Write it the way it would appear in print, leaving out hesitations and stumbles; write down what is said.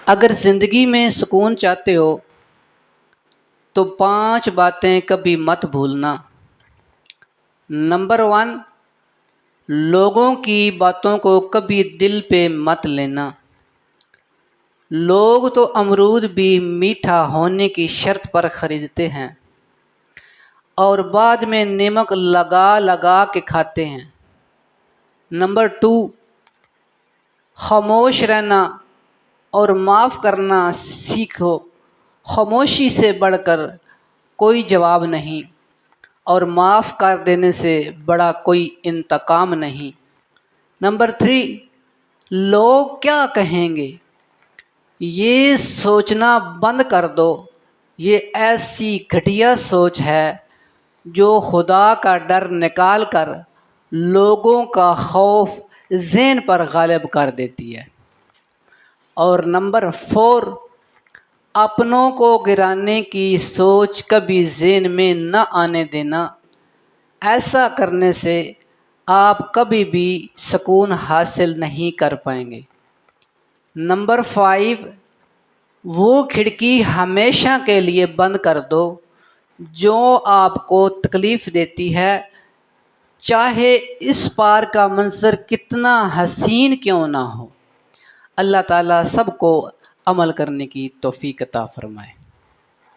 اگر زندگی میں سکون چاہتے ہو تو 5 باتیں کبھی مت بھولنا۔ نمبر 1، لوگوں کی باتوں کو کبھی دل پہ مت لینا۔ لوگ تو امرود بھی میٹھا ہونے کی شرط پر خریدتے ہیں اور بعد میں نمک لگا لگا کے کھاتے ہیں۔ نمبر 2، خاموش رہنا اور معاف کرنا سیکھو۔ خاموشی سے بڑھ کر کوئی جواب نہیں اور معاف کر دینے سے بڑا کوئی انتقام نہیں۔ نمبر 3، لوگ کیا کہیں گے یہ سوچنا بند کر دو۔ یہ ایسی گھٹیا سوچ ہے جو خدا کا ڈر نکال کر لوگوں کا خوف ذہن پر غالب کر دیتی ہے۔ اور نمبر 4، اپنوں کو گرانے کی سوچ کبھی ذہن میں نہ آنے دینا۔ ایسا کرنے سے آپ کبھی بھی سکون حاصل نہیں کر پائیں گے۔ نمبر 5، وہ کھڑکی ہمیشہ کے لیے بند کر دو جو آپ کو تکلیف دیتی ہے، چاہے اس پار کا منظر کتنا حسین کیوں نہ ہو۔ اللہ تعالیٰ سب کو عمل کرنے کی توفیق عطا فرمائے۔